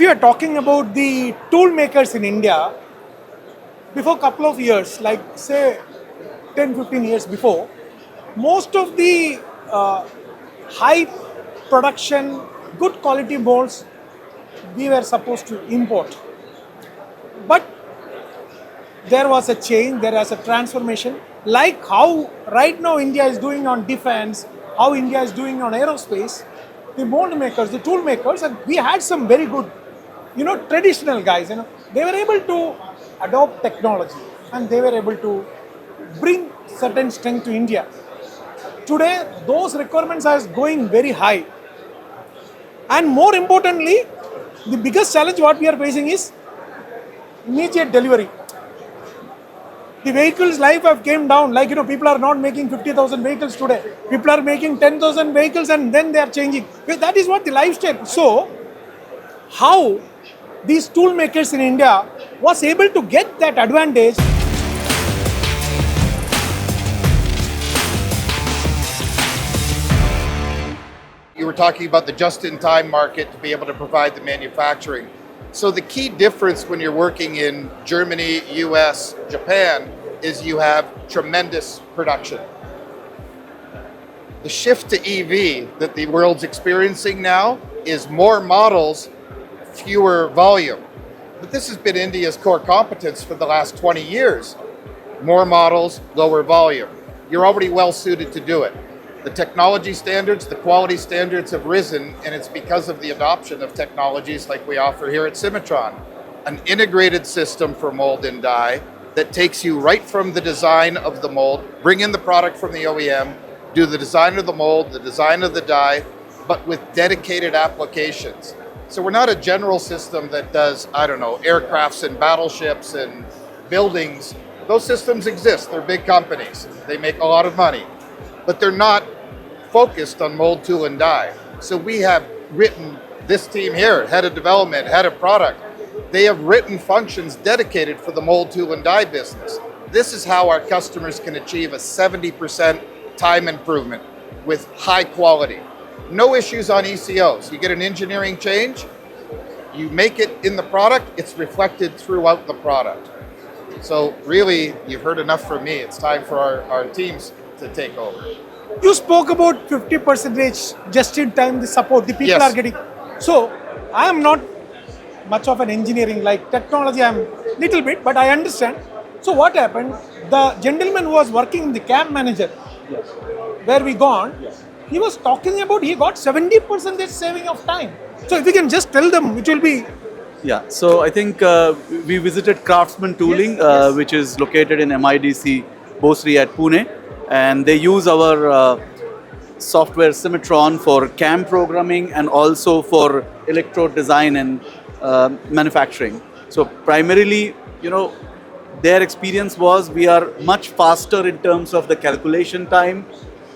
you are talking about the tool makers in India, before a couple of years, like say 10, 15 years before, most of the high production, good quality molds we were supposed to import. But there was a change, there was a transformation, like how right now India is doing on defense, how India is doing on aerospace. The mold makers, the tool makers, and we had some very good, traditional guys. They were able to adopt technology and they were able to bring certain strength to India. Today, those requirements are going very high, and more importantly, the biggest challenge what we are facing is immediate delivery. The vehicles life have came down. Like people are not making 50,000 vehicles today. People are making 10,000 vehicles and then they are changing. Well, that is what the lifestyle. So, how these tool makers in India was able to get that advantage. You were talking about the just-in-time market to be able to provide the manufacturing. So the key difference when you're working in Germany, US, Japan, is you have tremendous production. The shift to EV that the world's experiencing now is more models, fewer volume. But this has been India's core competence for the last 20 years. More models, lower volume. You're already well suited to do it. The technology standards, the quality standards have risen, and it's because of the adoption of technologies like we offer here at Cimatron. An integrated system for mold and die that takes you right from the design of the mold, bring in the product from the OEM, do the design of the mold, the design of the die, but with dedicated applications. So we're not a general system that does, aircrafts and battleships and buildings. Those systems exist, they're big companies, they make a lot of money, but they're not focused on mold, tool, and die. So we have written, this team here, head of development, head of product, they have written functions dedicated for the mold, tool, and die business. This is how our customers can achieve a 70% time improvement with high quality. No issues on ECOs. You get an engineering change, you make it in the product, it's reflected throughout the product. So really, you've heard enough from me. It's time for our teams to take over. You spoke about 50% just in time the support the people Yes. are getting. So I am not much of an engineering like technology. I'm little bit, but I understand. So what happened? The gentleman who was working in the camp manager, where we gone, he was talking about he got 70% saving of time. So if you can just tell them, it will be. Yeah, so I think we visited Craftsman Tooling, Yes. which is located in MIDC Bosri at Pune, and they use our software Cimatron for CAM programming and also for electrode design and manufacturing. So primarily, their experience was we are much faster in terms of the calculation time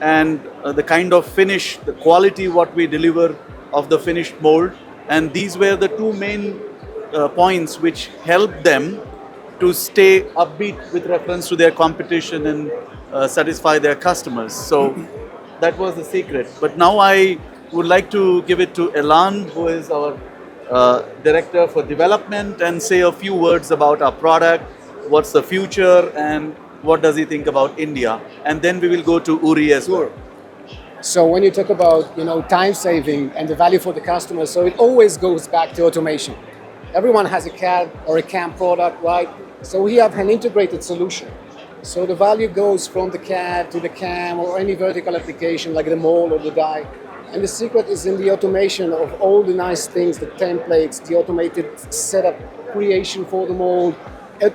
and the kind of finish, the quality what we deliver of the finished mold. And these were the two main points which helped them to stay upbeat with reference to their competition and satisfy their customers. So that was the secret. But now I would like to give it to Ilan, who is our Director for Development, and say a few words about our product, what's the future, and what does he think about India. And then we will go to Uri as well. So when you talk about time saving and the value for the customer, so it always goes back to automation. Everyone has a CAD or a CAM product, right? So we have an integrated solution. So the value goes from the CAD to the CAM or any vertical application like the mold or the die. And the secret is in the automation of all the nice things, the templates, the automated setup creation for the mold,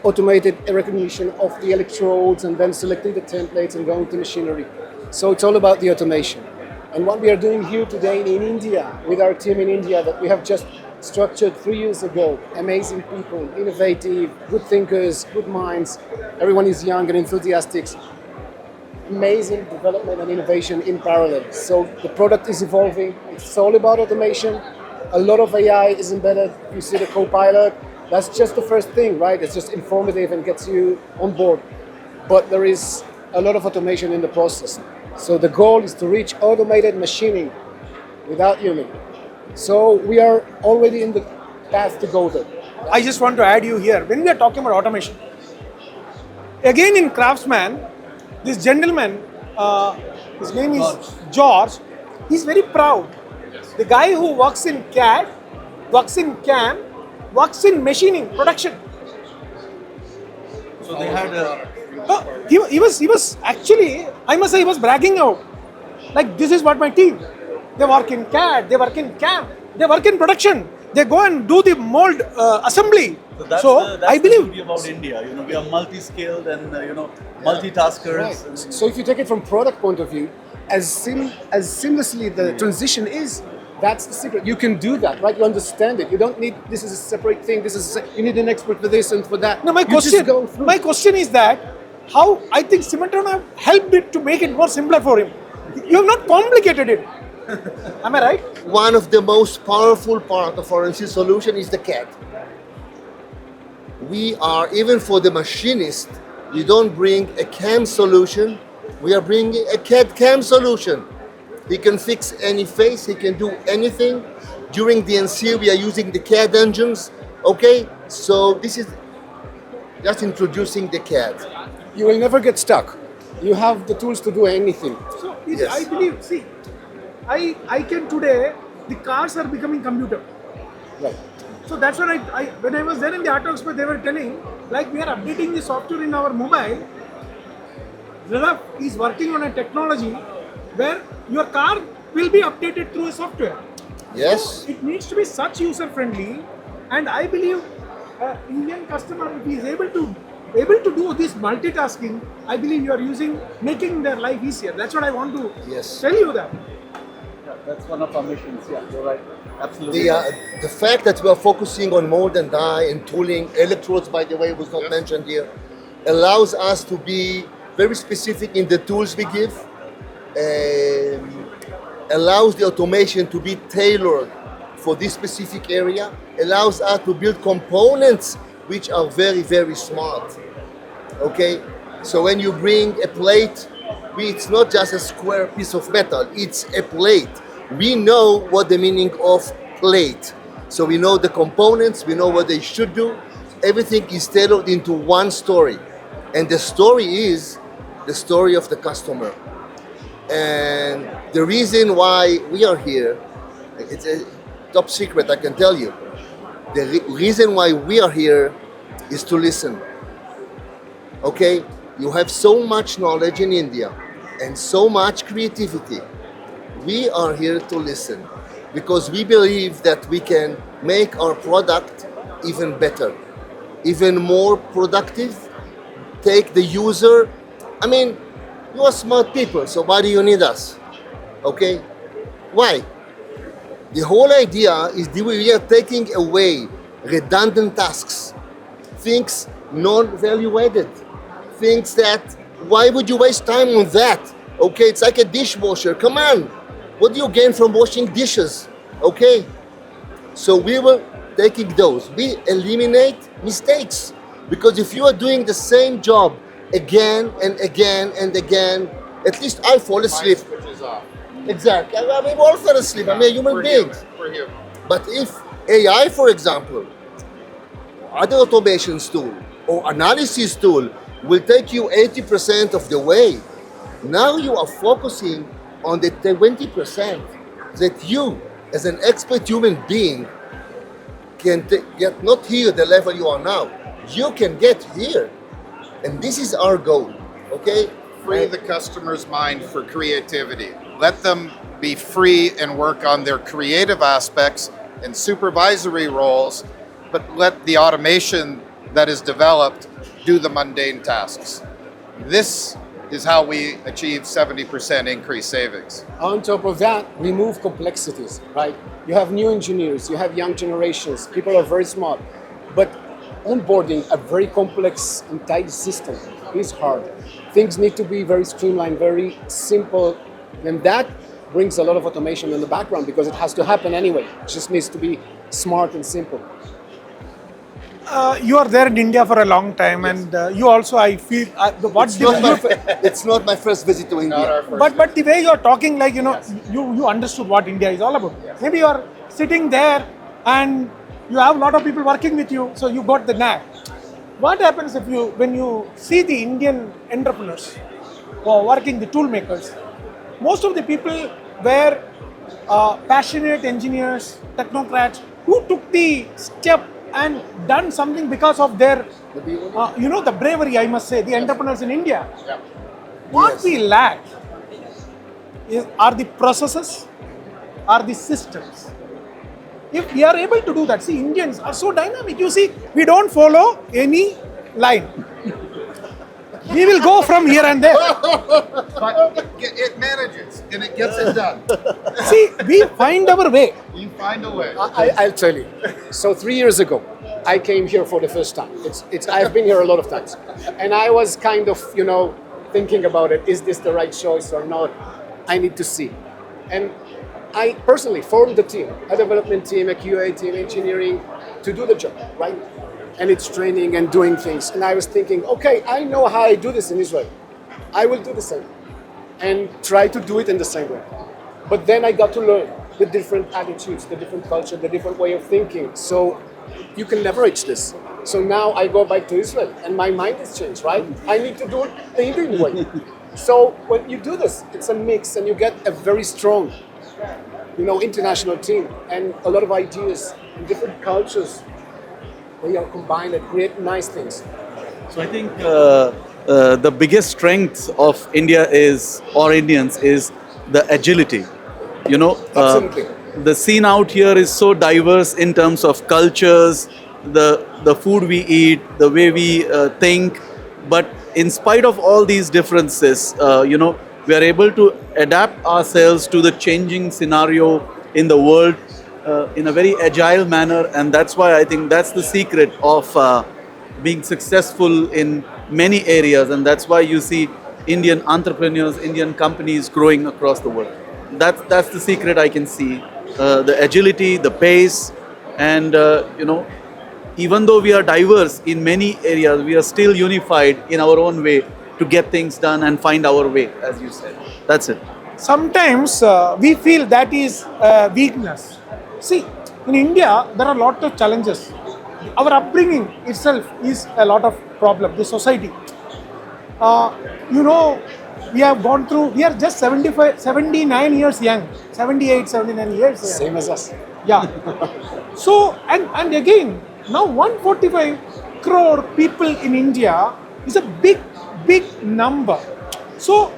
automated recognition of the electrodes, and then selecting the templates and going to machinery. So it's all about the automation. And what we are doing here today in India, with our team in India that we have just structured 3 years ago, amazing people, innovative, good thinkers, good minds, everyone is young and enthusiastic, amazing development and innovation in parallel. So the product is evolving, it's all about automation, a lot of AI is embedded, you see the co-pilot, that's just the first thing, right? It's just informative and gets you on board. But there is a lot of automation in the process. So the goal is to reach automated machining without human. So we are already in the path to go there. I just want to add you here. When we are talking about automation, again in Craftsman, this gentleman, his name is George, he's very proud. The guy who works in CAD, works in CAM, works in machining, production. So they had a He was actually, I must say, he was bragging out. Like, this is what my team. They work in CAD, they work in CAM, they work in production. They go and do the mold assembly. that's I the believe beauty about India. We are multi-skilled and multitaskers. Right. So if you take it from product point of view, as seamlessly the transition is, that's the secret. You can do that, right? You understand it. You don't need this is a separate thing. You need an expert for this and for that. No, my You just question. go through. My question is that how I think Cimatron have helped it to make it more simpler for him. You have not complicated it. Am I right? One of the most powerful part of our NC solution is the CAD. We are, even for the machinist, we don't bring a CAM solution, we are bringing a CAD CAM solution. He can fix any face, he can do anything. During the NC, we are using the CAD engines, okay? So this is just introducing the CAD. You will never get stuck. You have the tools to do anything. So Yes. I believe. See, I can today. The cars are becoming computer. Right. So that's what when I was there in the Auto Expo, they were telling like we are updating the software in our mobile. Ralph is working on a technology where your car will be updated through a software. Yes? So it needs to be such user friendly, and I believe Indian customer if he is able to do this multitasking, I believe you are making their life easier. That's what I want to Yes. tell you that. That's one of our missions. Yeah, you're right. Absolutely. The fact that we are focusing on mold and die and tooling, electrodes by the way was not mentioned here, allows us to be very specific in the tools we give, allows the automation to be tailored for this specific area, allows us to build components which are very, very smart. Okay? So when you bring a plate, it's not just a square piece of metal, it's a plate. We know what the meaning of plate. So we know the components, we know what they should do. Everything is tailored into one story. And the story is the story of the customer. And the reason why we are here, it's a top secret, I can tell you. The reason why we are here is to listen. Okay? You have so much knowledge in India and so much creativity. We are here to listen because we believe that we can make our product even better, even more productive, take the user. I mean, you are smart people, so why do you need us? Okay? Why? The whole idea is that we are taking away redundant tasks, things non-value added, things that, why would you waste time on that? Okay, it's like a dishwasher, come on. What do you gain from washing dishes? Okay? So we were taking those. We eliminate mistakes. Because if you are doing the same job again and again and again, at least I fall asleep. Switches off. Exactly. I mean, we all fall asleep. I'm a human being. We're human. But if AI, for example, other automations tool or analysis tool will take you 80% of the way, now you are focusing on the 20% that you, as an expert human being, can get not here the level you are now. You can get here. And this is our goal, okay? Free the customer's mind for creativity. Let them be free and work on their creative aspects and supervisory roles, but let the automation that is developed do the mundane tasks. This is how we achieve 70% increased savings. On top of that, remove complexities, right? You have new engineers, you have young generations, people are very smart, but onboarding a very complex and tight system is hard. Things need to be very streamlined, very simple, and that brings a lot of automation in the background because it has to happen anyway. It just needs to be smart and simple. You are there in India for a long time, and you also, I feel, It's not my first visit to India. but the way you are talking, like you understood what India is all about. Maybe you are sitting there, and You have a lot of people working with you, so you got the knack. What happens when you see the Indian entrepreneurs who are working, the tool makers, most of the people were passionate engineers, technocrats who took the step and done something because of their, the bravery, I must say, the entrepreneurs in India. Yeah. What we lack are the processes, are the systems. If we are able to do that, see, Indians are so dynamic. You see, we don't follow any line. We will go from here and there. But it manages and it gets it done. See, we find our way. You find a way. I'll tell you. So 3 years ago, I came here for the first time. I've been here a lot of times, and I was kind of, thinking about it. Is this the right choice or not? I need to see. And I personally formed a team, a development team, a QA team, engineering, to do the job, right? And it's training and doing things. And I was thinking, okay, I know how I do this in Israel. I will do the same and try to do it in the same way. But then I got to learn the different attitudes, the different culture, the different way of thinking. So you can leverage this. So now I go back to Israel and my mind has changed, right? I need to do it the Indian way. So when you do this, it's a mix and you get a very strong, international team and a lot of ideas in different cultures. We are combined and create nice things. So I think the biggest strength of India or Indians is the agility. Absolutely. The scene out here is so diverse in terms of cultures, the food we eat, the way we think. But in spite of all these differences, we are able to adapt ourselves to the changing scenario in the world in a very agile manner, and that's why I think that's the secret of being successful in many areas, and that's why you see Indian entrepreneurs, Indian companies growing across the world. That's the secret I can see. The agility, the pace, and even though we are diverse in many areas, we are still unified in our own way to get things done and find our way, as you said. That's it. Sometimes we feel that is weakness. See, in India, there are a lot of challenges. Our upbringing itself is a lot of problem, the society. We have gone through, we are just 79 years young, 78, 79 years young. Same as us. Yeah. So, and again, now 145 crore people in India is a big number. So,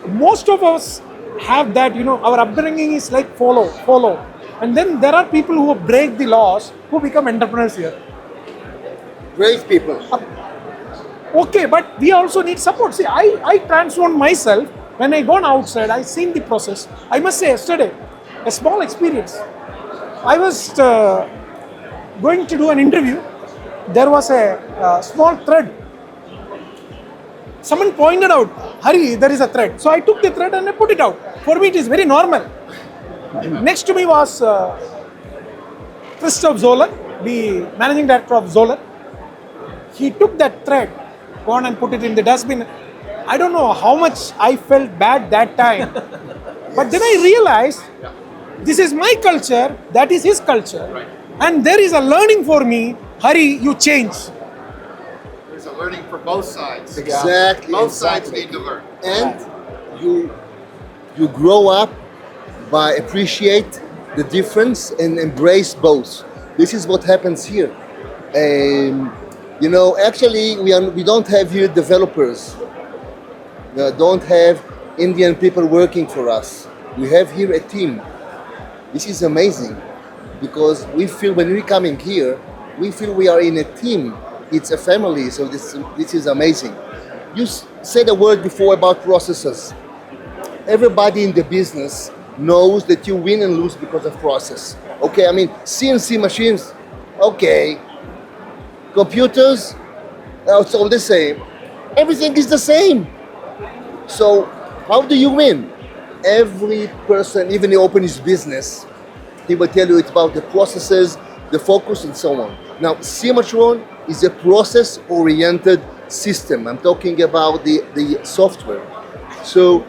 most of us have that, our upbringing is like follow. And then there are people who break the laws, who become entrepreneurs here. Brave people. Okay, but we also need support. See, I transformed myself when I gone outside. I seen the process. I must say, yesterday, a small experience. I was going to do an interview. There was a small thread. Someone pointed out, Hari, there is a thread. So I took the thread and I put it out. For me, it is very normal. Next to me was Christoph Zoller, the managing director of Zoller. He took that thread, gone and put it in the dustbin. I don't know how much I felt bad that time. But then I realized, this is my culture, that is his culture. Right. And there is a learning for me. Hari, you change. There's a learning for both sides. Exactly. Both sides exactly. need to learn. And you grow up by appreciate the difference and embrace both. This is what happens here. Actually, we don't have here developers. We don't have Indian people working for us. We have here a team. This is amazing because we feel when we coming here, we feel we are in a team. It's a family, so this is amazing. You said a word before about processes. Everybody in the business knows that you win and lose because of process. Okay, I mean, CNC machines, okay. Computers, it's all the same. Everything is the same. So how do you win? Every person, even he open his business, he will tell you it's about the processes, the focus, and so on. Now, Cimatron is a process-oriented system. I'm talking about the software. So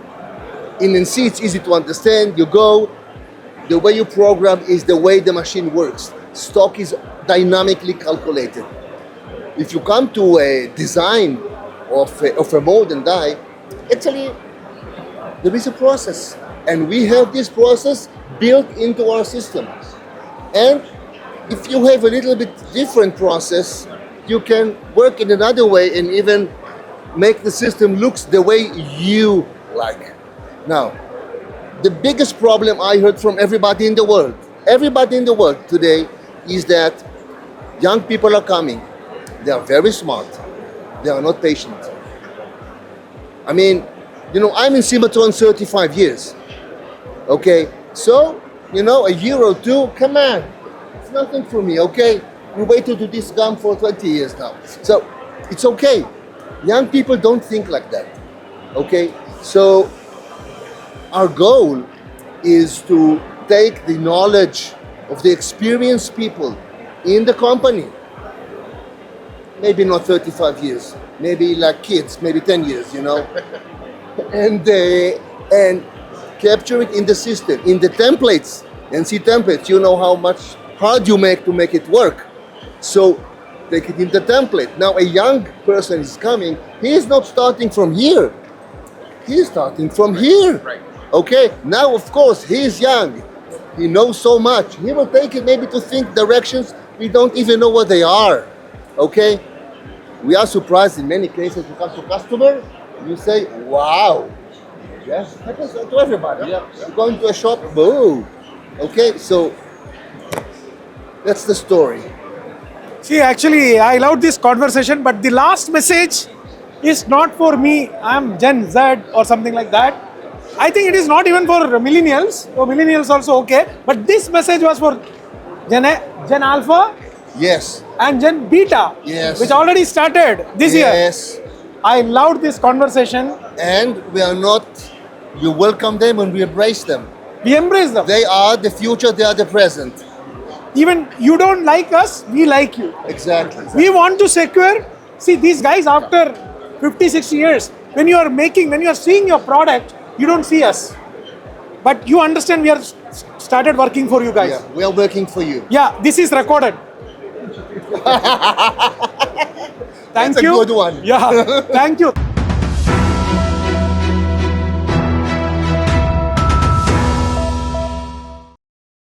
in NC, it's easy to understand. You go, the way you program is the way the machine works. stock is dynamically calculated. If you come to a design of a mold and die, actually there is a process, and we have this process built into our system. And if you have a little bit different process, you can work in another way and even make the system looks the way you like. Now, the biggest problem I heard from everybody in the world today, is that young people are coming. They are very smart. They are not patient. I mean, I'm in Cimatron 35 years. Okay, so, a year or two, come on. It's nothing for me, okay? We waited to do this gum for 20 years now. So, it's okay. Young people don't think like that, okay? So, our goal is to take the knowledge of the experienced people in the company, maybe not 35 years, maybe like kids, maybe 10 years, and capture it in the system, in the templates, NC templates. You know how much hard you make to make it work. So take it in the template. Now a young person is coming, he is not starting from here. He is starting from here. Right. Okay, now of course he is young. He knows so much. He will take it maybe to think directions we don't even know what they are. Okay? We are surprised in many cases. You come to customer, you say, wow. Yes, happens to everybody. Yeah. You're going to a shop, boom. Okay, so that's the story. See, actually, I love this conversation, but the last message is not for me. I'm Gen Z or something like that. I think it is not even for millennials. For millennials also okay. But this message was for Gen Alpha Yes. and Gen Beta, Yes. which already started this year. Yes. I loved this conversation. And we are not, you welcome them and we embrace them. We embrace them. They are the future, they are the present. Even you don't like us, we like you. Exactly. We want to secure. See, these guys after 50, 60 years, when you are seeing your product, you don't see us. But you understand we are started working for you guys. Yeah, we are working for you. Yeah, this is recorded. Thank That's you. a good one. Yeah, thank you.